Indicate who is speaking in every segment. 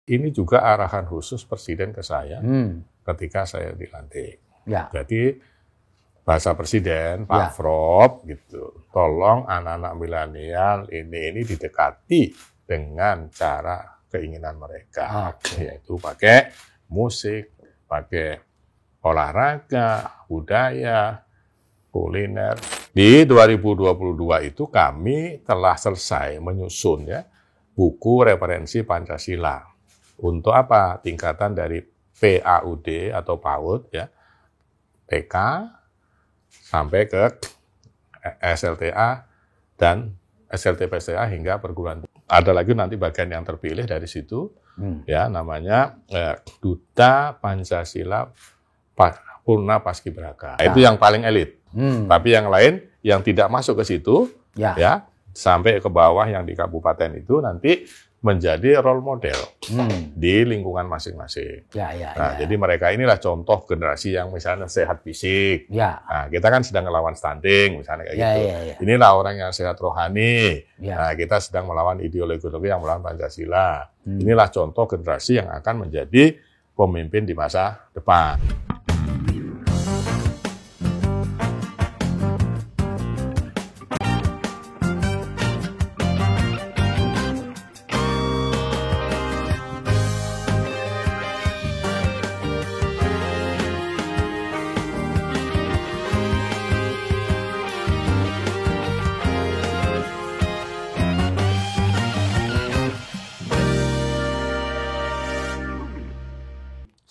Speaker 1: Ini juga arahan khusus Presiden ke saya ketika saya dilantik.
Speaker 2: Ya.
Speaker 1: Jadi bahasa Presiden, Pak Frop, gitu. Tolong anak-anak milenial ini didekati dengan cara keinginan mereka, yaitu pakai musik, pakai olahraga, budaya, kuliner. Di 2022 itu kami telah selesai menyusun ya buku referensi Pancasila. Untuk apa? Tingkatan dari PAUD atau PAUD ya, TK sampai ke SLTA dan SLT-PSTA hingga perguruan. Ada lagi nanti bagian yang terpilih dari situ ya, namanya Duta Pancasila Purna Paskibraka. Itu yang paling elit. Tapi yang lain yang tidak masuk ke situ ya sampai ke bawah yang di kabupaten itu nanti menjadi role model di lingkungan masing-masing. Jadi mereka inilah contoh generasi yang misalnya sehat fisik. Nah, kita kan sedang melawan stunting misalnya kayak gitu. Inilah orang yang sehat rohani. Nah, kita sedang melawan ideologi yang melawan Pancasila. Inilah contoh generasi yang akan menjadi pemimpin di masa depan.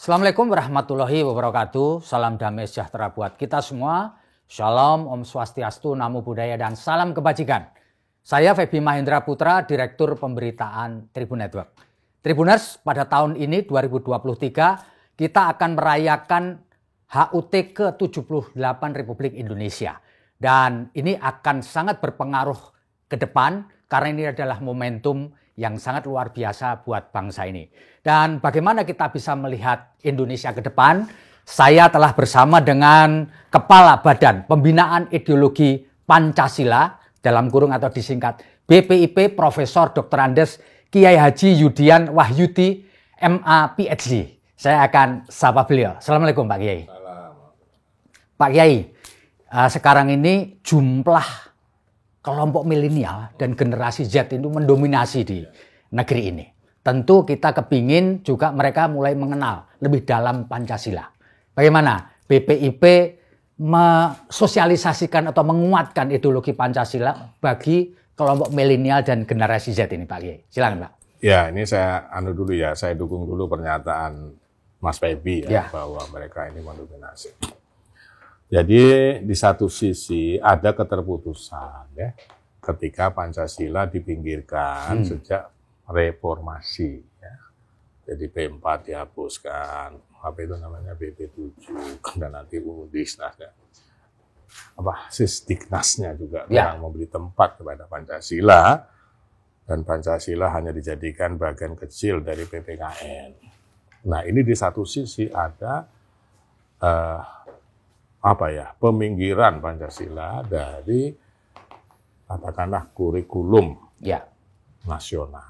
Speaker 2: Assalamualaikum warahmatullahi wabarakatuh. Salam damai sejahtera buat kita semua. Shalom, Om Swastiastu, Namo Buddhaya, dan salam kebajikan. Saya Feby Mahendra Putra, Direktur Pemberitaan Tribun Network. Tribuners, pada tahun ini 2023 kita akan merayakan HUT ke-78 Republik Indonesia. Dan ini akan sangat berpengaruh ke depan karena ini adalah momentum yang sangat luar biasa buat bangsa ini. Dan bagaimana kita bisa melihat Indonesia ke depan? Saya telah bersama dengan Kepala Badan Pembinaan Ideologi Pancasila, dalam kurung atau disingkat BPIP, Profesor Dr. Andes Kiai Haji Yudian Wahyudi, MA PhD. Saya akan sapa beliau. Assalamualaikum Pak Kiai. Pak Kiai, sekarang ini jumlah kelompok milenial dan generasi Z itu mendominasi di negeri ini. Tentu kita kepingin juga mereka mulai mengenal lebih dalam Pancasila. Bagaimana BPIP mensosialisasikan atau menguatkan ideologi Pancasila bagi kelompok milenial dan generasi Z ini, Pak Kiai? Silakan, Pak.
Speaker 1: Ya, ini saya saya dukung dulu pernyataan Mas Feby bahwa mereka ini mendominasi. Jadi di satu sisi ada keterputusan ya ketika Pancasila dipinggirkan sejak reformasi ya. Jadi P4 dihapuskan, apa itu namanya BP7 dan nanti Disnasnya. Sisdiknasnya juga yang memberi tempat kepada Pancasila dan Pancasila hanya dijadikan bagian kecil dari PPKN. Nah, ini di satu sisi ada peminggiran Pancasila dari katakanlah kurikulum nasional.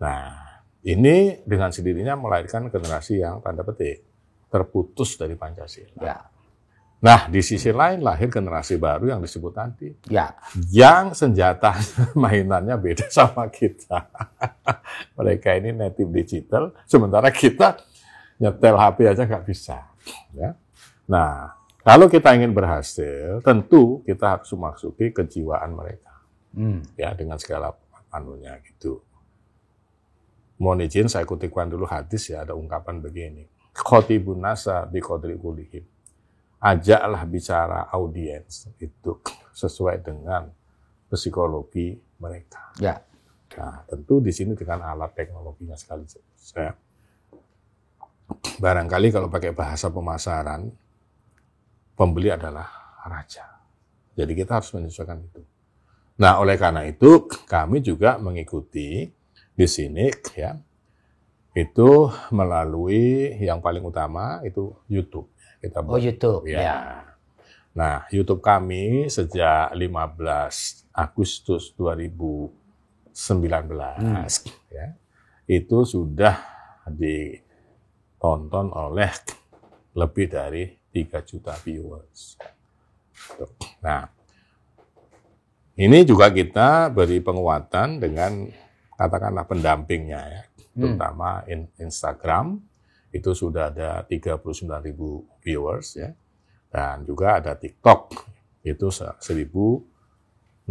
Speaker 1: Nah, ini dengan sendirinya melahirkan generasi yang tanda petik terputus dari Pancasila. Nah, di sisi lain lahir generasi baru yang disebut tadi, yang senjata mainannya beda sama kita. Mereka ini native digital, sementara kita nyetel HP aja nggak bisa. Ya. Nah, kalau kita ingin berhasil, tentu kita harus memasuki kejiwaan mereka, ya dengan segala anunya gitu. Mohon izin saya kutipkan dulu hadis ya, ada ungkapan begini. Khotibun nasa biqadri qulihim. Ajaklah bicara audiens itu sesuai dengan psikologi mereka. Nah, tentu di sini dengan alat teknologinya sekali. Barangkali kalau pakai bahasa pemasaran, pembeli adalah raja. Jadi kita harus menyesuaikan itu. Nah, oleh karena itu kami juga mengikuti di sini ya. Itu melalui yang paling utama itu YouTube. Kita
Speaker 2: YouTube
Speaker 1: ya. Nah, YouTube kami sejak 15 Agustus 2019 ya. itu sudah ditonton oleh lebih dari 3 juta viewers. Nah, ini juga kita beri penguatan dengan katakanlah pendampingnya ya, terutama Instagram itu sudah ada 39.000 viewers ya, dan juga ada TikTok itu 1.654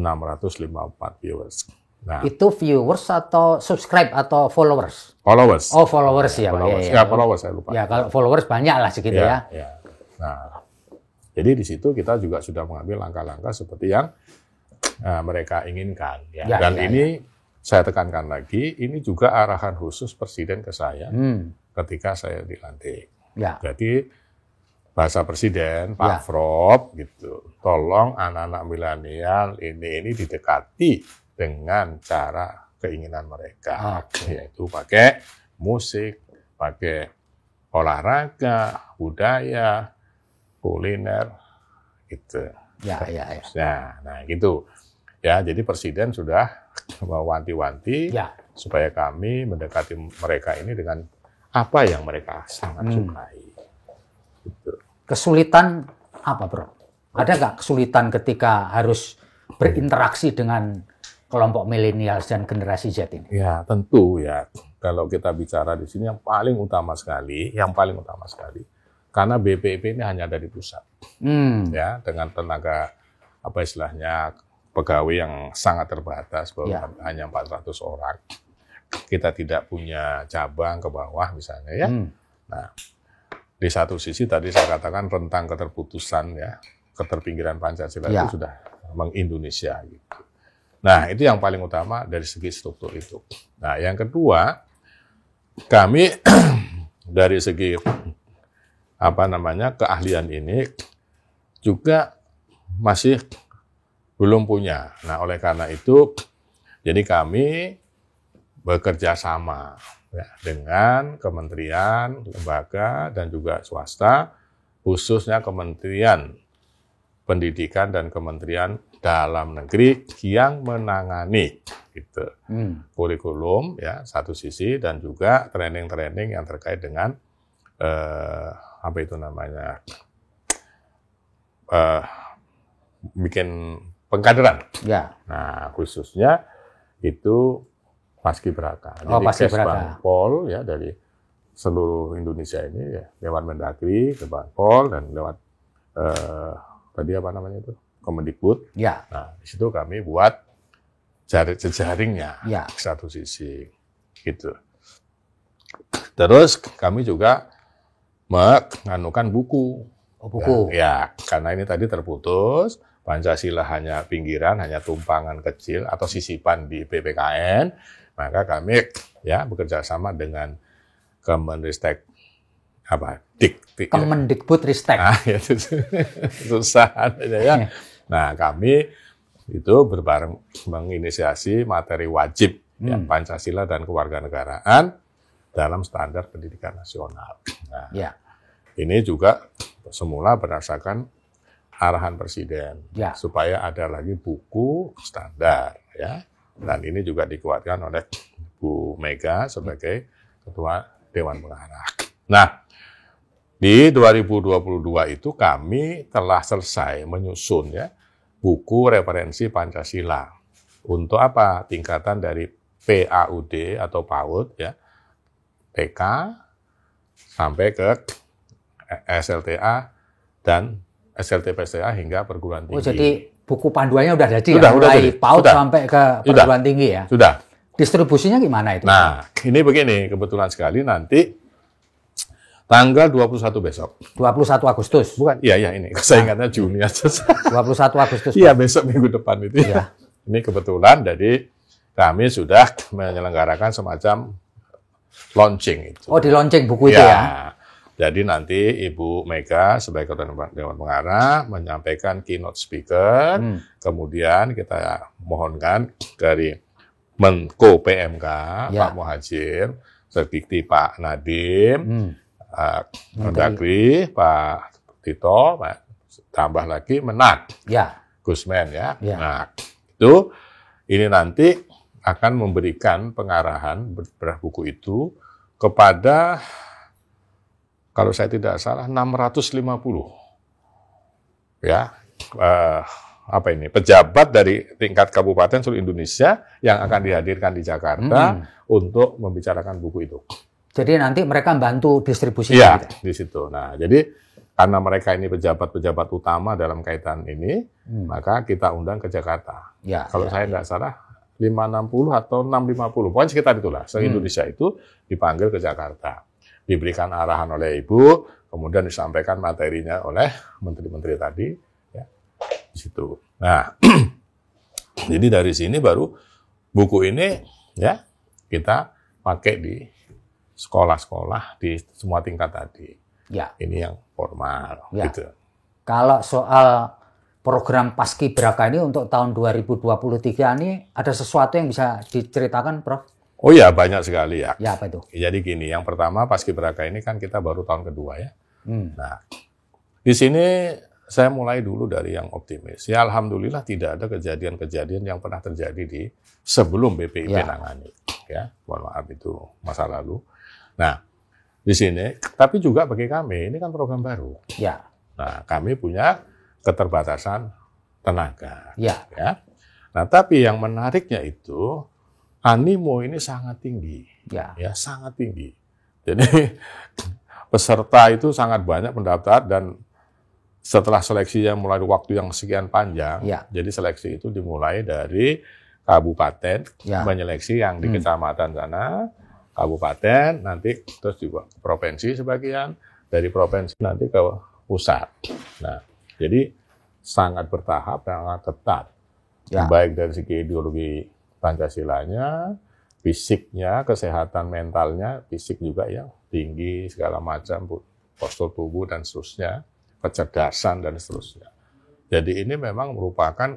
Speaker 1: viewers. Nah,
Speaker 2: itu viewers atau subscribe atau followers?
Speaker 1: Followers.
Speaker 2: Oh, followers ya,
Speaker 1: followers.
Speaker 2: Pak. Ya,
Speaker 1: Followers saya lupa.
Speaker 2: Ya, kalau followers banyak lah segitu ya.
Speaker 1: Nah, jadi di situ kita juga sudah mengambil langkah-langkah seperti yang mereka inginkan. Ya. Dan ini saya tekankan lagi, ini juga arahan khusus Presiden ke saya ketika saya dilantik.
Speaker 2: Ya.
Speaker 1: Jadi bahasa Presiden, Pak Frop, gitu, tolong anak-anak milenial ini didekati dengan cara keinginan mereka, yaitu pakai musik, pakai olahraga, budaya, kuliner, gitu.
Speaker 2: Ya.
Speaker 1: Nah, gitu. Ya, jadi Presiden sudah mewanti-wanti supaya kami mendekati mereka ini dengan apa yang mereka sangat sukai. Gitu.
Speaker 2: Kesulitan apa, Bro? Ada nggak kesulitan ketika harus berinteraksi dengan kelompok milenial dan generasi Z ini?
Speaker 1: Ya, tentu ya. Kalau kita bicara di sini yang paling utama sekali, karena BPIP ini hanya ada di pusat. Ya, dengan tenaga apa istilahnya pegawai yang sangat terbatas, bahwa hanya 400 orang. Kita tidak punya cabang ke bawah misalnya ya. Nah, di satu sisi tadi saya katakan rentang keterputusan ya, keterpinggiran Pancasila itu sudah mengindonesia gitu. Nah, itu yang paling utama dari segi struktur itu. Nah, yang kedua, kami dari segi keahlian ini juga masih belum punya. Nah, oleh karena itu, jadi kami bekerja sama ya, dengan kementerian, lembaga, dan juga swasta, khususnya Kementerian Pendidikan dan Kementerian Dalam Negeri yang menangani gitu. Kurikulum ya satu sisi, dan juga training-training yang terkait dengan bikin pengkaderan.
Speaker 2: Ya.
Speaker 1: Nah, khususnya itu Paskibraka. Jadi Kesbangpol ya dari seluruh Indonesia ini ya, lewat Mendagri, Kesbangpol, dan lewat tadi Kemendikbud.
Speaker 2: Ya.
Speaker 1: Nah, di situ kami buat jejaringnya satu sisi, gitu. Terus kami juga menganukan buku.
Speaker 2: Buku.
Speaker 1: Ya, karena ini tadi terputus, Pancasila hanya pinggiran, hanya tumpangan kecil atau sisipan di PPKN, maka kami ya bekerja sama dengan Kemendikbud
Speaker 2: Kemendikbud-Ristek.
Speaker 1: Nah, itu susah ya. Nah, kami itu berbareng menginisiasi materi wajib ya, Pancasila dan kewarganegaraan dalam standar pendidikan nasional. Nah, ini juga semula berdasarkan arahan Presiden supaya ada lagi buku standar ya. Dan ini juga dikuatkan oleh Bu Mega sebagai Ketua Dewan Pengarah. Nah, di 2022 itu kami telah selesai menyusun ya buku referensi Pancasila. Untuk apa? Tingkatan dari PAUD atau PAUD ya, TK sampai ke SLTA dan SLT-PSTA hingga perguruan tinggi.
Speaker 2: Oh, jadi buku panduannya udah jadi mulai PAUD sampai ke perguruan tinggi ya?
Speaker 1: Sudah.
Speaker 2: Distribusinya gimana itu?
Speaker 1: Nah, ini begini, kebetulan sekali nanti tanggal 21 besok.
Speaker 2: 21 Agustus?
Speaker 1: Bukan, iya ini. Saya ingatnya Juni aja.
Speaker 2: 21 Agustus?
Speaker 1: Iya, besok minggu depan itu ya. Ini kebetulan, jadi kami sudah menyelenggarakan semacam launching itu.
Speaker 2: Oh, di launching buku itu ya?
Speaker 1: Jadi nanti Ibu Mega sebagai Ketua Dewan Pengarah menyampaikan keynote speaker, kemudian kita mohonkan dari Menko PMK, Pak Muhadjir, Sekdikti Pak Nadiem, Mendagri, Pak Tito, tambah lagi Menak, Gusmen ya. Nah, itu ini nanti akan memberikan pengarahan beberapa buku itu kepada, kalau saya tidak salah, 650 ya pejabat dari tingkat kabupaten seluruh Indonesia yang akan dihadirkan di Jakarta untuk membicarakan buku itu.
Speaker 2: Jadi nanti mereka bantu distribusi.
Speaker 1: Iya, di situ. Nah, jadi karena mereka ini pejabat-pejabat utama dalam kaitan ini, maka kita undang ke Jakarta.
Speaker 2: Ya,
Speaker 1: kalau saya nggak salah 560 atau 650, pokoknya sekitar itulah. Se-Indonesia itu dipanggil ke Jakarta. Diberikan arahan oleh Ibu, kemudian disampaikan materinya oleh menteri-menteri tadi, ya, di situ. Nah, jadi dari sini baru buku ini, ya, kita pakai di sekolah-sekolah di semua tingkat tadi.
Speaker 2: Ya.
Speaker 1: Ini yang formal,
Speaker 2: ya.
Speaker 1: gitu.
Speaker 2: Kalau soal program Paskibraka ini untuk tahun 2023 ini ada sesuatu yang bisa diceritakan, Prof?
Speaker 1: Oh ya, banyak sekali ya.
Speaker 2: Ya, apa itu?
Speaker 1: Jadi gini, yang pertama Paskibraka ini kan kita baru tahun kedua ya. Nah, di sini saya mulai dulu dari yang optimis. Ya, alhamdulillah tidak ada kejadian-kejadian yang pernah terjadi di sebelum BPIP nangani. Ya, mohon maaf itu masa lalu. Nah, di sini, tapi juga bagi kami ini kan program baru.
Speaker 2: Ya.
Speaker 1: Nah, kami punya keterbatasan tenaga.
Speaker 2: Ya.
Speaker 1: Ya. Nah, tapi yang menariknya itu animo ini sangat tinggi.
Speaker 2: Ya.
Speaker 1: Ya, sangat tinggi. Jadi peserta itu sangat banyak pendaftar dan setelah seleksinya mulai waktu yang sekian panjang, jadi seleksi itu dimulai dari kabupaten, menyeleksi yang di kecamatan sana, kabupaten, nanti terus juga provinsi sebagian, dari provinsi nanti ke pusat. Nah, jadi sangat bertahap, sangat ketat. Baik dari segi ideologi Pancasilanya, fisiknya, kesehatan mentalnya, fisik juga yang tinggi, segala macam, postur tubuh dan seterusnya, kecerdasan dan seterusnya. Jadi ini memang merupakan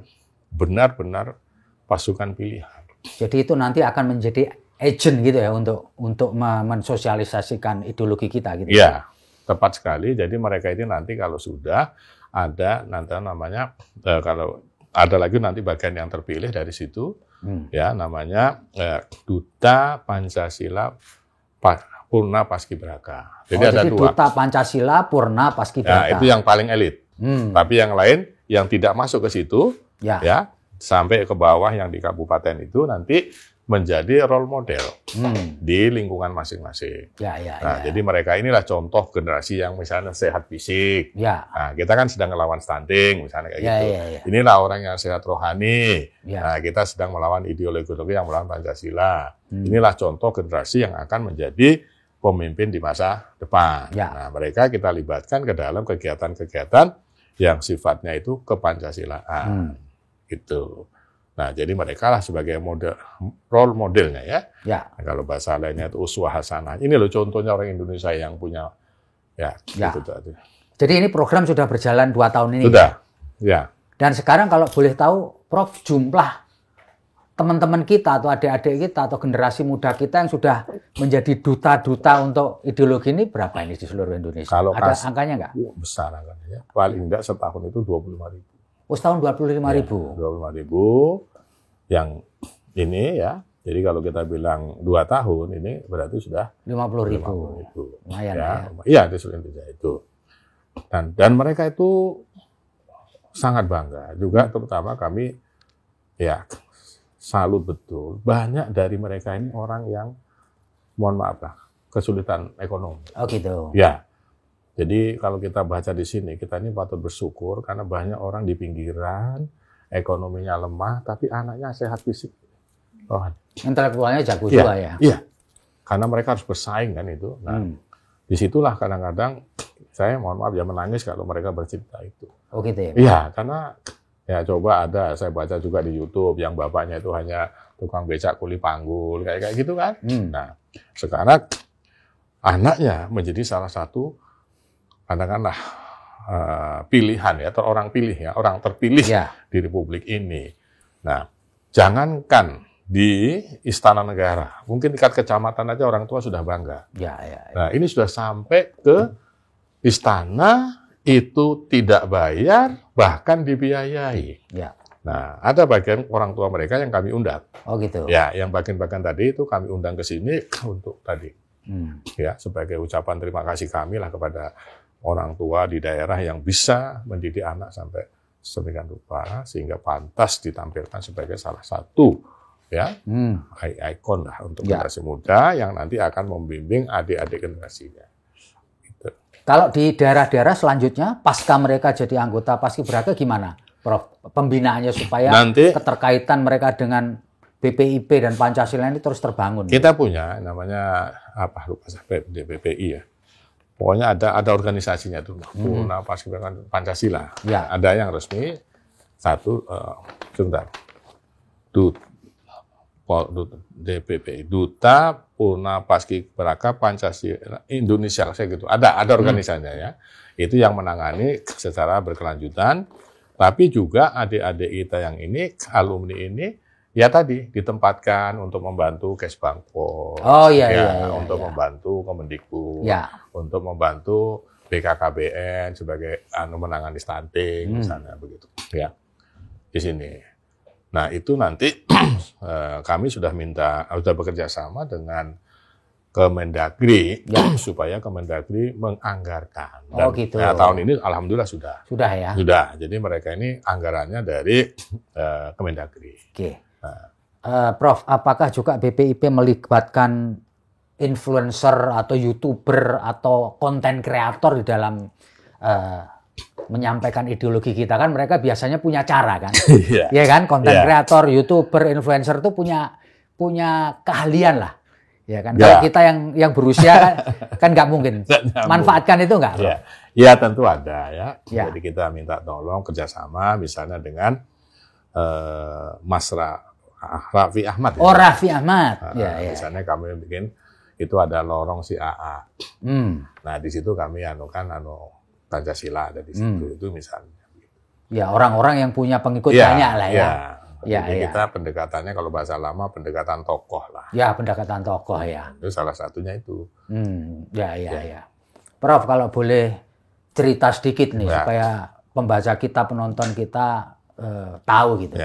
Speaker 1: benar-benar pasukan pilihan.
Speaker 2: Jadi itu nanti akan menjadi agent gitu ya untuk mensosialisasikan ideologi kita gitu.
Speaker 1: Iya, tepat sekali. Jadi mereka ini nanti kalau sudah ada nanti namanya kalau ada lagi nanti bagian yang terpilih dari situ ya namanya Duta Pancasila Purna Paskibraka. Jadi ada dua.
Speaker 2: Duta Pancasila Purna Paskibraka.
Speaker 1: Nah, itu yang paling elit. Tapi yang lain yang tidak masuk ke situ ya sampai ke bawah yang di kabupaten itu nanti menjadi role model di lingkungan masing-masing. Jadi mereka inilah contoh generasi yang misalnya sehat fisik. Nah, kita kan sedang melawan stunting, misalnya kayak gitu. Inilah orang yang sehat rohani. Nah, kita sedang melawan ideologi yang melawan Pancasila. Inilah contoh generasi yang akan menjadi pemimpin di masa depan. Nah, mereka kita libatkan ke dalam kegiatan-kegiatan yang sifatnya itu kepancasilaan. Gitu. Nah, jadi mereka lah sebagai role modelnya ya. Nah, kalau bahasa lainnya itu uswah hasanah. Ini loh contohnya orang Indonesia yang punya gitu tadi.
Speaker 2: Jadi ini program sudah berjalan 2 tahun ini.
Speaker 1: Sudah. Ya.
Speaker 2: Dan sekarang kalau boleh tahu, Prof, jumlah teman-teman kita atau adik-adik kita atau generasi muda kita yang sudah menjadi duta-duta untuk ideologi ini berapa ini di seluruh Indonesia?
Speaker 1: Kalau
Speaker 2: ada angkanya nggak?
Speaker 1: Besar angkanya ya. Paling enggak setahun itu 25.000.
Speaker 2: Oh, setahun 25.000.
Speaker 1: 25.000 yang ini ya. Jadi kalau kita bilang 2 tahun ini berarti sudah
Speaker 2: 50.000. Lumayan ya.
Speaker 1: Iya, di seluruh Indonesia itu. Dan mereka itu sangat bangga. Juga terutama kami ya salut betul. Banyak dari mereka ini orang yang mohon maaf lah, kesulitan ekonomi.
Speaker 2: Oh gitu.
Speaker 1: Ya. Jadi kalau kita baca di sini, kita ini patut bersyukur karena banyak orang di pinggiran, ekonominya lemah, tapi anaknya sehat fisik.
Speaker 2: Intelektualnya jago juga ya?
Speaker 1: Iya, karena mereka harus bersaing kan itu. Nah, disitulah kadang-kadang saya mohon maaf ya menangis kalau mereka bercerita itu.
Speaker 2: Oh gitu ya?
Speaker 1: Iya, karena ya coba ada, saya baca juga di YouTube yang bapaknya itu hanya tukang becak kuli panggul, kayak gitu kan. Nah, sekarang anaknya menjadi salah satu katakanlah pilihan ya, atau orang pilih ya, orang terpilih di Republik ini. Nah, jangankan di Istana Negara, mungkin tingkat kecamatan aja orang tua sudah bangga. Nah, ini sudah sampai ke istana itu tidak bayar, bahkan dibiayai. Nah, ada bagian orang tua mereka yang kami undang.
Speaker 2: Oh gitu.
Speaker 1: Ya, yang bagian-bagian tadi itu kami undang ke sini untuk tadi. Ya, sebagai ucapan terima kasih kami lah kepada orang tua di daerah yang bisa mendidik anak sampai sedemikian rupa sehingga pantas ditampilkan sebagai salah satu ya ikon lah untuk generasi muda yang nanti akan membimbing adik-adik generasinya. Gitu.
Speaker 2: Kalau di daerah-daerah selanjutnya pasca mereka jadi anggota Paskibraka gimana, Prof? Pembinaannya supaya nanti keterkaitan mereka dengan BPIP dan Pancasila ini terus terbangun.
Speaker 1: Kita punya namanya apa lupa saya BPI ya. Pokoknya ada organisasinya tuh, Purna Paskibraka Pancasila. Ya. Ada yang resmi, satu, sebentar, DPPI, Duta Purna Paskibraka Pancasila Indonesia, saya gitu. Ada organisasinya ya. Itu yang menangani secara berkelanjutan. Tapi juga adik-adik kita yang ini, alumni ini, ya tadi ditempatkan untuk membantu Kesbangpol, untuk membantu Kemendikbud, untuk membantu BKKBN sebagai menangani stunting misalnya begitu, ya di sini. Nah itu nanti kami sudah bekerja sama dengan Kemendagri supaya Kemendagri menganggarkan. Dan,
Speaker 2: gitu.
Speaker 1: Tahun ini alhamdulillah sudah.
Speaker 2: Sudah ya.
Speaker 1: Sudah. Jadi mereka ini anggarannya dari Kemendagri.
Speaker 2: Oke. Prof, apakah juga BPIP melibatkan influencer atau YouTuber atau konten kreator di dalam menyampaikan ideologi kita? Kan mereka biasanya punya cara kan, ya kan? Konten kreator, YouTuber, influencer itu punya keahlian lah, ya kan? Kalau kita yang berusia kan nggak mungkin manfaatkan itu nggak?
Speaker 1: Ya tentu ada ya. Jadi kita minta tolong kerjasama misalnya dengan Mas Raffi Ahmad.
Speaker 2: Oh, Raffi Ahmad.
Speaker 1: Misalnya kami bikin itu ada lorong si AA. Nah, di situ kami Pancasila ada di situ itu misalnya.
Speaker 2: Ya, orang-orang yang punya pengikut banyak lah ya.
Speaker 1: Jadi kita pendekatannya kalau bahasa lama pendekatan tokoh lah.
Speaker 2: Ya, pendekatan tokoh ya.
Speaker 1: Itu salah satunya itu.
Speaker 2: Ya. Prof, kalau boleh cerita sedikit nih supaya pembaca kita, penonton kita tahu gitu.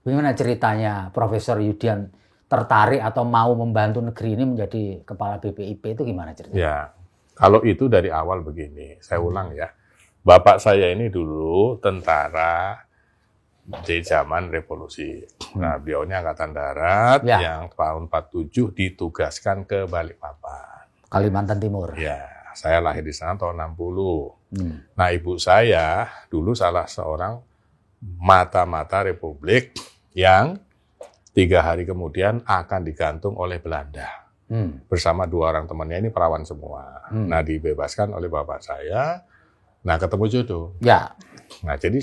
Speaker 2: Bagaimana ceritanya Profesor Yudian tertarik atau mau membantu negeri ini menjadi kepala BPIP itu gimana ceritanya?
Speaker 1: Ya, kalau itu dari awal begini, saya ulang ya. Bapak saya ini dulu tentara di zaman revolusi. Nah, beliau ini Angkatan Darat yang tahun 47 ditugaskan ke Balikpapan.
Speaker 2: Kalimantan Timur.
Speaker 1: Ya, saya lahir di sana tahun 60. Nah, ibu saya dulu salah seorang mata-mata Republik yang 3 hari kemudian akan digantung oleh Belanda. Bersama 2 orang temannya ini perawan semua. Nah, dibebaskan oleh bapak saya. Nah, ketemu jodoh.
Speaker 2: Ya.
Speaker 1: Nah, jadi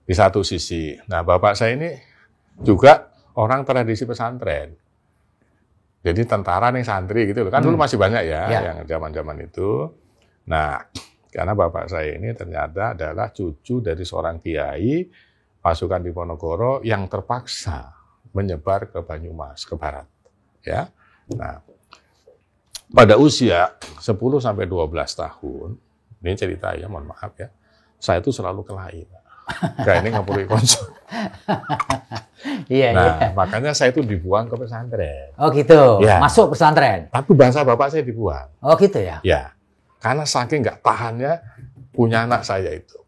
Speaker 1: di satu sisi, nah bapak saya ini juga orang tradisi pesantren. Jadi tentara nih santri gitu loh. Kan dulu masih banyak ya yang zaman-zaman itu. Nah, karena bapak saya ini ternyata adalah cucu dari seorang kiai pasukan Diponegoro yang terpaksa menyebar ke Banyumas, ke barat. Ya. Nah, pada usia 10 sampai 12 tahun, ini cerita ya, mohon maaf ya, saya itu selalu kelahi. Kayak ini ngapuri konsol. Makanya saya itu dibuang ke pesantren.
Speaker 2: Oh gitu, masuk pesantren.
Speaker 1: Tapi bahasa bapak saya dibuang.
Speaker 2: Oh gitu ya?
Speaker 1: Ya, karena saking nggak tahannya punya anak saya itu.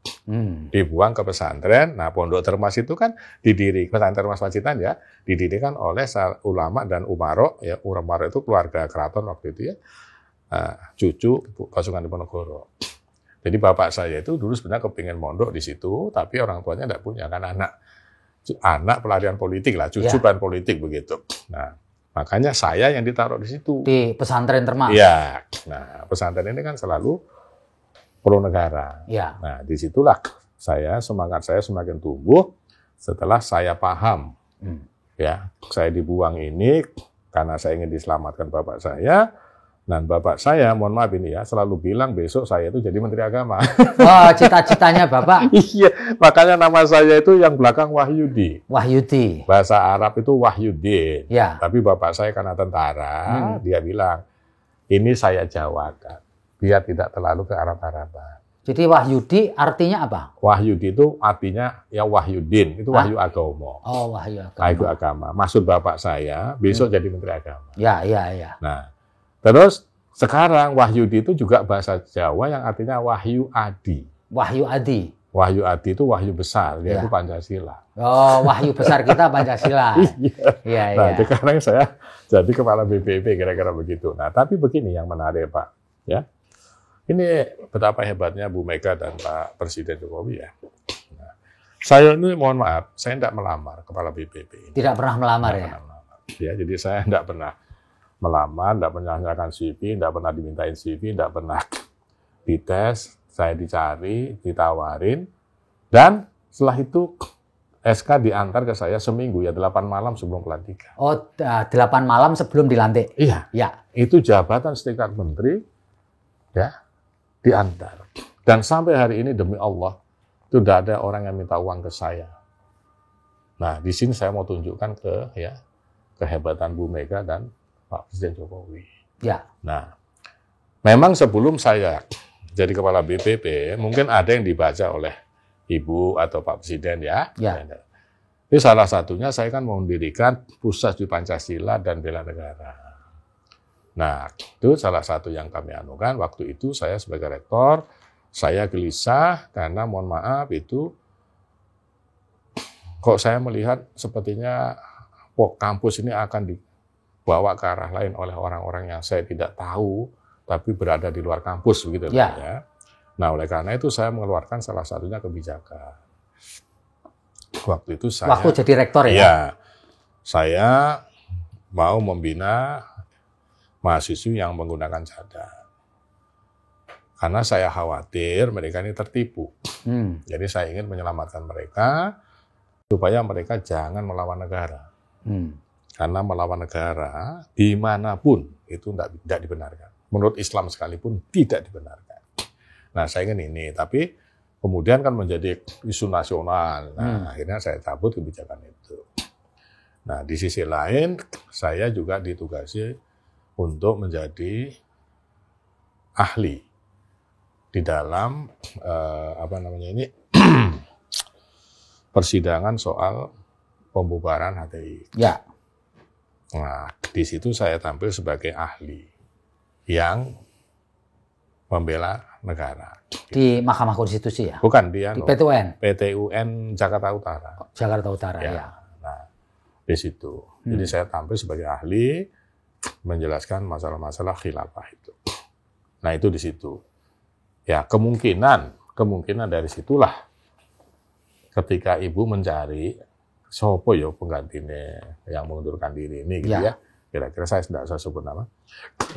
Speaker 1: Dibuang ke pesantren. Nah, Pondok Termas itu kan didirikan, pesantren Mas Pacitan ya, didirikan oleh ulama dan umaro. Ya, umaro itu keluarga keraton waktu itu ya, cucu pasukan Diponegoro. Jadi bapak saya itu dulu sebenarnya kepingin mondok di situ, tapi orang tuanya tidak punya kan anak pelarian politik lah, cucuban politik begitu. Nah, makanya saya yang ditaruh di situ.
Speaker 2: Di pesantren Termas.
Speaker 1: Iya. Nah, pesantren ini kan selalu pro negara.
Speaker 2: Ya.
Speaker 1: Nah, disitulah semangat saya semakin tumbuh setelah saya paham. Ya, saya dibuang ini karena saya ingin diselamatkan bapak saya. Dan bapak saya, mohon maaf ini ya, selalu bilang besok saya itu jadi Menteri Agama.
Speaker 2: Oh, cita-citanya Bapak?
Speaker 1: Iya, makanya nama saya itu yang belakang Wahyudi.
Speaker 2: Wahyudi.
Speaker 1: Bahasa Arab itu Wahyudin.
Speaker 2: Ya.
Speaker 1: Tapi bapak saya karena tentara, dia bilang, ini saya jawakan, biar tidak terlalu ke Arab-Araban.
Speaker 2: Jadi Wahyudi artinya apa?
Speaker 1: Wahyudi itu artinya ya Wahyudin, itu wahyu agama.
Speaker 2: Oh, wahyu agama.
Speaker 1: Wahyu agama. Maksud bapak saya besok jadi Menteri Agama.
Speaker 2: Ya.
Speaker 1: Nah, terus sekarang Wahyudi itu juga bahasa Jawa yang artinya wahyu adi.
Speaker 2: Wahyu adi.
Speaker 1: Wahyu adi itu wahyu besar, yaitu Pancasila.
Speaker 2: Oh, wahyu besar kita Pancasila. Iya.
Speaker 1: Nah, sekarang saya jadi kepala BPIP kira-kira begitu. Nah, tapi begini yang menarik Pak, ya. Ini betapa hebatnya Bu Mega dan Pak Presiden Jokowi ya. Nah, saya ini mohon maaf, saya tidak melamar kepala BPIP.
Speaker 2: Tidak pernah melamar ya?
Speaker 1: Ya, jadi saya tidak pernah melamar, tidak pernah menyerahkan CV, tidak pernah dimintain CV, tidak pernah dites, saya dicari, ditawarin, dan setelah itu SK diantar ke saya seminggu, ya 8 malam sebelum pelantikan.
Speaker 2: Oh, 8 malam sebelum dilantik?
Speaker 1: Iya.
Speaker 2: Ya.
Speaker 1: Itu jabatan setingkat menteri, ya, diantar. Dan sampai hari ini demi Allah, itu tidak ada orang yang minta uang ke saya. Nah, di sini saya mau tunjukkan kehebatan Bu Mega dan Pak Presiden Jokowi.
Speaker 2: Ya.
Speaker 1: Nah, memang sebelum saya jadi kepala BPP, mungkin ada yang dibaca oleh Ibu atau Pak Presiden ya. Ini salah satunya saya kan mendirikan Pusat Studi Pancasila dan Bela Negara. Nah, itu salah satu yang kami anukan. Waktu itu saya sebagai rektor, saya gelisah karena mohon maaf itu kok saya melihat sepertinya kampus ini akan dibawa ke arah lain oleh orang-orang yang saya tidak tahu, tapi berada di luar kampus begitu ya. Nah, oleh karena itu saya mengeluarkan salah satunya kebijakan. Waktu itu
Speaker 2: jadi rektor ya?
Speaker 1: Iya. Saya mau membina mahasiswa yang menggunakan cadar. Karena saya khawatir mereka ini tertipu. Jadi saya ingin menyelamatkan mereka supaya mereka jangan melawan negara. Karena melawan negara dimanapun itu tidak dibenarkan. Menurut Islam sekalipun tidak dibenarkan. Nah, saya ingin ini, tapi kemudian kan menjadi isu nasional. Nah, akhirnya saya cabut kebijakan itu. Nah, di sisi lain saya juga ditugasi untuk menjadi ahli di dalam persidangan soal pembubaran HTI.
Speaker 2: Ya.
Speaker 1: Nah, di situ saya tampil sebagai ahli yang membela negara.
Speaker 2: Di Mahkamah Konstitusi ya?
Speaker 1: Bukan, di
Speaker 2: PT UN?
Speaker 1: PT UN Jakarta Utara.
Speaker 2: Jakarta Utara, ya.
Speaker 1: Nah, di situ. Jadi saya tampil sebagai ahli menjelaskan masalah-masalah khilafah itu. Nah, itu di situ. Ya, kemungkinan dari situlah ketika Ibu mencari sopo ya penggantinya yang mengundurkan diri ini gitu ya. Kira-kira saya tidak usah sebut nama.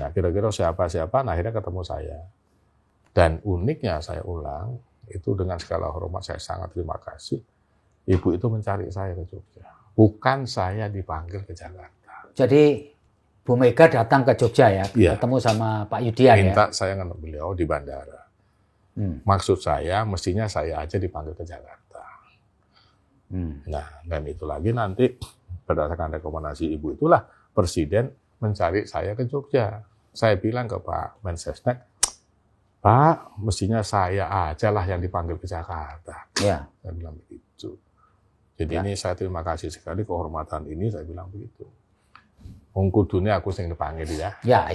Speaker 1: Nah, kira-kira siapa, nah, akhirnya ketemu saya. Dan uniknya saya ulang, itu dengan segala hormat saya sangat terima kasih. Ibu itu mencari saya ke Jogja. Bukan saya dipanggil ke Jakarta.
Speaker 2: Jadi Bu Mega datang ke Jogja ya, ketemu sama Pak Yudian ya?
Speaker 1: Minta saya ngantar beliau di bandara. Maksud saya, mestinya saya aja dipanggil ke Jakarta. Nah, dan itu lagi nanti berdasarkan rekomendasi Ibu itulah Presiden mencari saya ke Jogja. Saya bilang ke Pak Mensesnek, Pak, mestinya saya aja lah yang dipanggil ke Jakarta.
Speaker 2: Ya.
Speaker 1: Saya bilang begitu. Jadi ini saya terima kasih sekali kehormatan ini, saya bilang begitu. Kudunya aku sing dipanggil ya.
Speaker 2: Ya.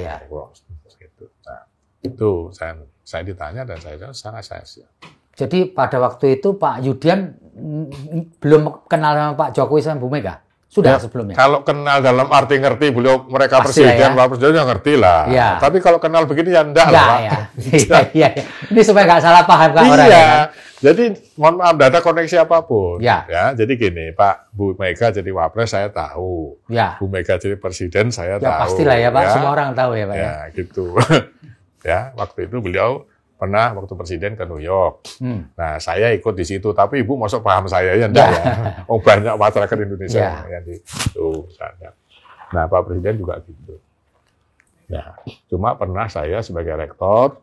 Speaker 1: Nah, itu saya ditanya dan saya bilang sangat saya siap.
Speaker 2: Jadi pada waktu itu Pak Yudian belum kenal sama Pak Jokowi sama Bu Mega? Sudah sebelumnya?
Speaker 1: Kalau kenal dalam arti ngerti mereka pasti presiden, Pak Presiden ya ngerti lah. Ya. Tapi kalau kenal begini ya enggak lah, Pak.
Speaker 2: Iya. Ini supaya nggak salah paham Pak orang ya.
Speaker 1: Jadi mohon maaf, tidak ada koneksi apapun.
Speaker 2: Ya.
Speaker 1: Jadi gini, Pak, Bu Mega jadi Wapres saya tahu.
Speaker 2: Ya.
Speaker 1: Bu Mega jadi Presiden saya tahu.
Speaker 2: Ya pastilah ya Pak, semua orang tahu ya Pak.
Speaker 1: Ya, gitu. Ya, waktu itu beliau pernah waktu Presiden ke New York. Nah, saya ikut di situ, tapi Ibu masuk paham saya ya enggak ya. Oh, banyak masyarakat Indonesia yang di situ. Nah, Pak Presiden juga gitu. Nah, cuma pernah saya sebagai rektor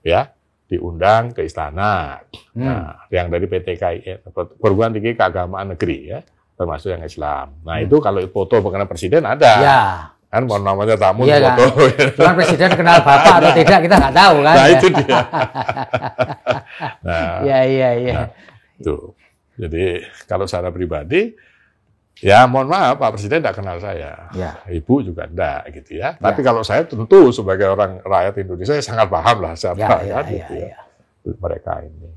Speaker 1: ya, diundang ke istana. Nah, yang dari PTKI, Perguruan Tinggi Keagamaan Negeri ya, termasuk yang Islam. Nah, itu kalau foto mengenai presiden ada.
Speaker 2: Ya.
Speaker 1: Kan mau namanya tamu
Speaker 2: iya,
Speaker 1: foto.
Speaker 2: Kan? Cuman presiden kenal Bapak atau tidak kita nggak tahu kan.
Speaker 1: Nah, itu dia.
Speaker 2: Iya.
Speaker 1: Nah, tuh. Jadi kalau secara pribadi, ya mohon maaf Pak Presiden tidak kenal saya.
Speaker 2: Ya.
Speaker 1: Ibu juga enggak gitu ya. Tapi kalau saya tentu sebagai orang rakyat Indonesia saya sangat paham lah siapa gitu ya. Mereka ini.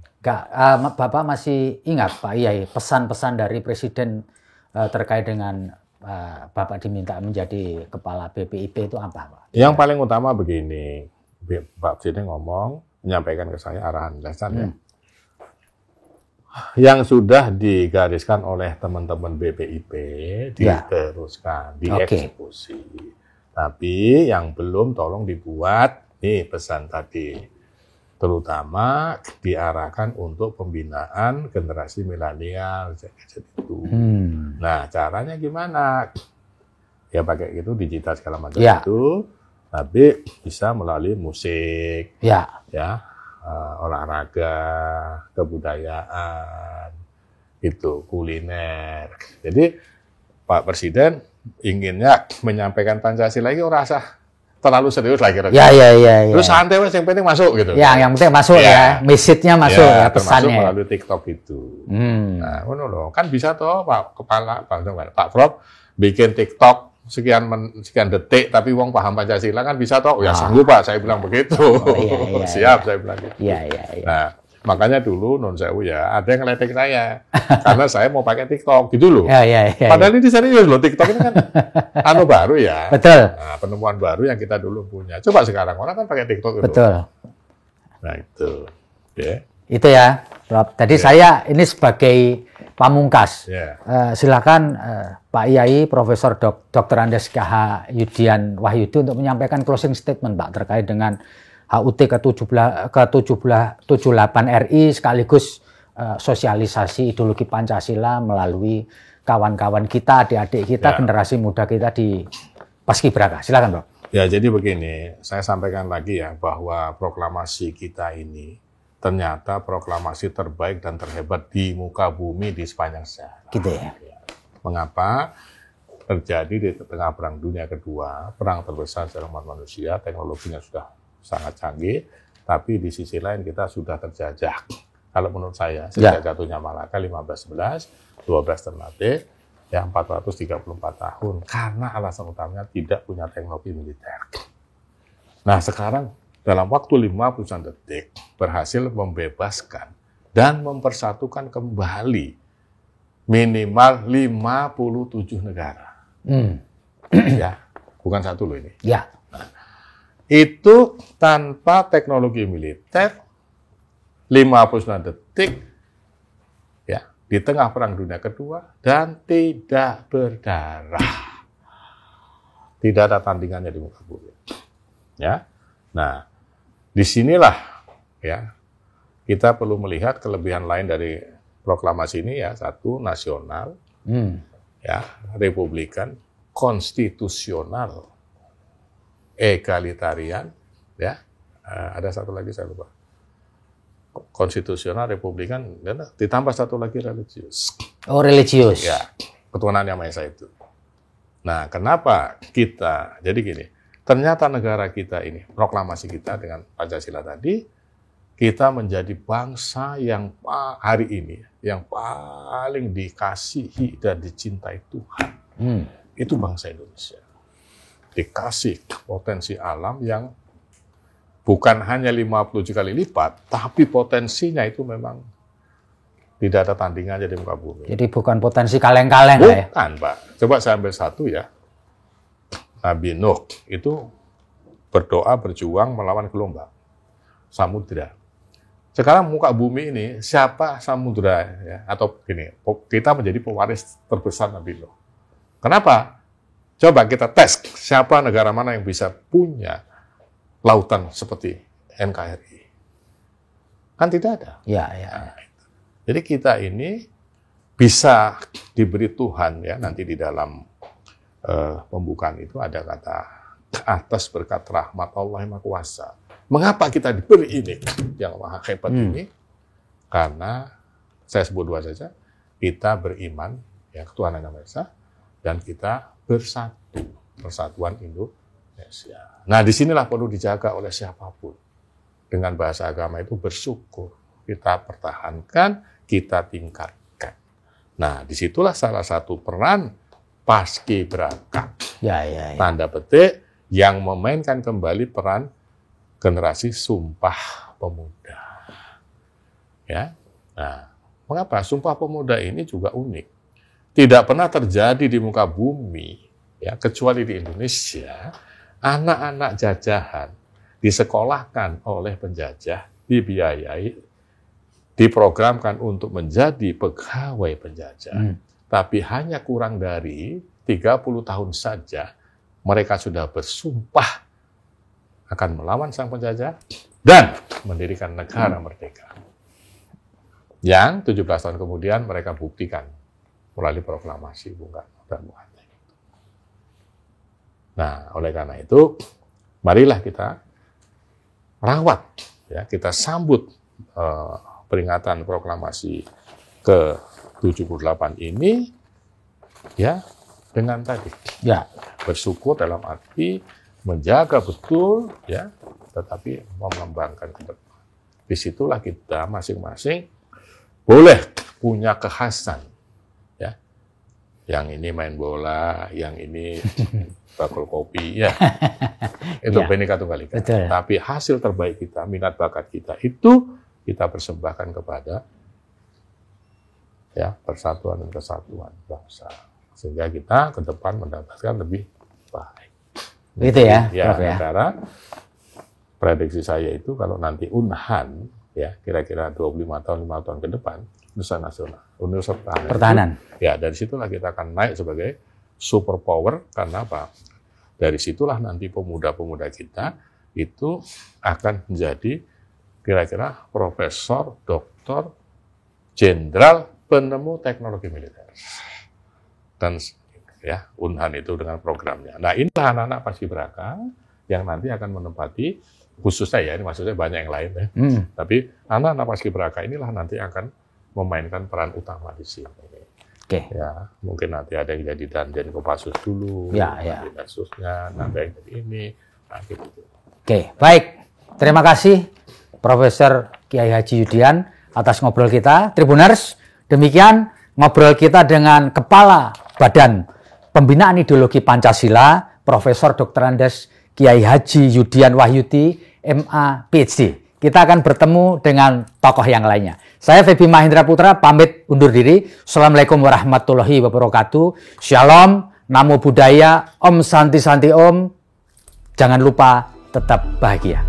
Speaker 2: Bapak masih ingat Pak Iyai pesan-pesan dari Presiden terkait dengan Bapak diminta menjadi kepala BPIP itu apa Pak?
Speaker 1: Yang paling utama begini, Pak Presiden ngomong, menyampaikan ke saya arahan ya. Yang sudah digariskan oleh teman-teman BPIP diteruskan, dieksekusi. Tapi yang belum tolong dibuat, nih pesan tadi, terutama diarahkan untuk pembinaan generasi milenial itu. Nah, caranya gimana? Ya pakai gitu digital segala macam itu, tapi bisa melalui musik, olahraga, kebudayaan, itu kuliner. Jadi Pak Presiden inginnya menyampaikan Pancasila ini rasa terlalu serius lah kira-kira.
Speaker 2: Iya.
Speaker 1: Terus santai wes yang penting masuk gitu.
Speaker 2: Ya, yang penting masuk ya. Message-nya masuk ya, pesannya.
Speaker 1: Termasuk melalui TikTok itu. Nah, ngono loh. Kan bisa toh Pak Prof bikin TikTok sekian detik tapi wong paham Pancasila kan bisa toh. Ya sanggup Pak, saya bilang begitu. Siap saya bilang gitu.
Speaker 2: Iya.
Speaker 1: Nah, makanya dulu non sewu ya, ada yang ngeledek saya karena saya mau pakai TikTok gitu loh. Padahal ini serius loh, TikTok ini kan baru ya.
Speaker 2: Betul.
Speaker 1: Nah, penemuan baru yang kita dulu punya. Coba sekarang orang kan pakai TikTok.
Speaker 2: Betul.
Speaker 1: Nah itu.
Speaker 2: Itu ya, Prof. Tadi saya ini sebagai pamungkas. Silakan Pak Iyai Profesor Dr. Andes KH Yudian Wahyudi untuk menyampaikan closing statement Pak terkait dengan HUT ke-78 RI sekaligus sosialisasi ideologi Pancasila melalui kawan-kawan kita, adik-adik kita, generasi muda kita di Paskibraka. Silakan, Pak.
Speaker 1: Ya, jadi begini, saya sampaikan lagi ya bahwa proklamasi kita ini ternyata proklamasi terbaik dan terhebat di muka bumi di sepanjang sejarah.
Speaker 2: Gitu ya.
Speaker 1: Mengapa? Terjadi di tengah Perang Dunia Kedua, perang terbesar sejarah umat manusia, teknologinya sudah sangat canggih, tapi di sisi lain kita sudah terjajah. Kalau menurut saya, sejak jatuhnya Malaka 1511, 12 Ternate, ya 434 tahun, karena alasan utamanya tidak punya teknologi militer. Nah sekarang, dalam waktu 50 detik, berhasil membebaskan dan mempersatukan kembali minimal 57 negara. Ya, bukan satu loh ini.
Speaker 2: Ya.
Speaker 1: Itu tanpa teknologi militer 59 detik ya di tengah Perang Dunia Kedua dan tidak berdarah. Tidak ada tandingannya di muka bumi. Ya. Nah, disinilah ya kita perlu melihat kelebihan lain dari proklamasi ini ya, satu nasional, ya, republikan, konstitusional, egalitarian, ya, ada satu lagi saya lupa, konstitusional, republikan, dan ditambah satu lagi religius.
Speaker 2: Oh, religius.
Speaker 1: Ya, ketuhanan yang Maha Esa itu. Nah, kenapa kita, jadi gini, ternyata negara kita ini, proklamasi kita dengan Pancasila tadi, kita menjadi bangsa yang hari ini, yang paling dikasihi dan dicintai Tuhan. Itu bangsa Indonesia. Dikasih potensi alam yang bukan hanya 57 kali lipat, tapi potensinya itu memang tidak ada tandingannya di muka bumi.
Speaker 2: Jadi bukan potensi kaleng-kaleng lah ya?
Speaker 1: Bukan, Pak. Coba saya ambil satu ya. Nabi Nuh itu berdoa, berjuang melawan gelombang samudra. Sekarang muka bumi ini, siapa samudra ya? Atau gini, kita menjadi pewaris terbesar Nabi Nuh. Kenapa? Coba kita tes, siapa negara mana yang bisa punya lautan seperti NKRI? Kan tidak ada.
Speaker 2: Ya.
Speaker 1: Nah, jadi kita ini bisa diberi Tuhan ya, nanti di dalam pembukaan itu ada kata atas berkat rahmat Allah yang Maha Kuasa. Mengapa kita diberi ini yang maha hebat ini? Karena saya sebut dua saja, kita beriman ya ketuhanan yang Maha Esa dan kita bersatu. persatuan Indonesia. Nah, disinilah perlu dijaga oleh siapapun. Dengan bahasa agama itu bersyukur. Kita pertahankan, kita tingkatkan. Nah, disitulah salah satu peran paskibraka. Tanda petik yang memainkan kembali peran generasi Sumpah Pemuda. Ya. Nah, mengapa Sumpah Pemuda ini juga unik? Tidak pernah terjadi di muka bumi, ya, kecuali di Indonesia, anak-anak jajahan disekolahkan oleh penjajah, dibiayai, diprogramkan untuk menjadi pegawai penjajah. Tapi hanya kurang dari 30 tahun saja, mereka sudah bersumpah akan melawan sang penjajah dan mendirikan negara merdeka. Yang 17 tahun kemudian mereka buktikan melalui proklamasi Bung Karno dan Bung Hatta. Nah, oleh karena itu, marilah kita rawat, ya, kita sambut peringatan proklamasi ke-78 ini, ya, dengan tadi, ya, bersyukur dalam arti menjaga betul, ya, tetapi mengembangkan ke depan. Disitulah kita masing-masing boleh punya kekhasan, ya. Yang ini main bola, yang ini bakul kopi, ya. Itu Bhinneka Tunggal Ika. Tapi hasil terbaik kita, minat bakat kita itu kita persembahkan kepada, ya, persatuan dan kesatuan bangsa. Sehingga kita ke depan mendapatkan lebih baik.
Speaker 2: Gitu ya,
Speaker 1: ya,
Speaker 2: Prof, ya.
Speaker 1: Karena prediksi saya itu kalau nanti Unhan, ya, kira-kira 25 tahun, 5 tahun ke depan, Nusa Nasional, Nusa
Speaker 2: Pertahanan.
Speaker 1: Itu, ya, dari situlah kita akan naik sebagai superpower. Karena apa? Dari situlah nanti pemuda-pemuda kita itu akan menjadi kira-kira profesor, doktor, jenderal, penemu teknologi militer. Dan, ya, Unhan itu dengan programnya. Nah, inilah anak-anak paskibraka yang nanti akan menempati, khususnya ya, ini maksudnya banyak yang lain ya. Tapi anak-anak paskibraka inilah nanti akan memainkan peran utama di sini. Ya, mungkin nanti ada yang jadi Danjen Kopassus dulu, nanti Densusnya, nanti yang jadi ini, nah, gitu.
Speaker 2: Baik. Terima kasih Profesor Kiai Haji Yudian atas ngobrol kita. Tribuners, demikian ngobrol kita dengan Kepala Badan Pembinaan Ideologi Pancasila, Profesor Dr. Andes Kiai Haji Yudian Wahyudi, MA, PhD. Kita akan bertemu dengan tokoh yang lainnya. Saya Feby Mahendra Putra, pamit undur diri. Assalamualaikum warahmatullahi wabarakatuh. Shalom, Namo Buddhaya, Om Santi Santi Om. Jangan lupa tetap bahagia.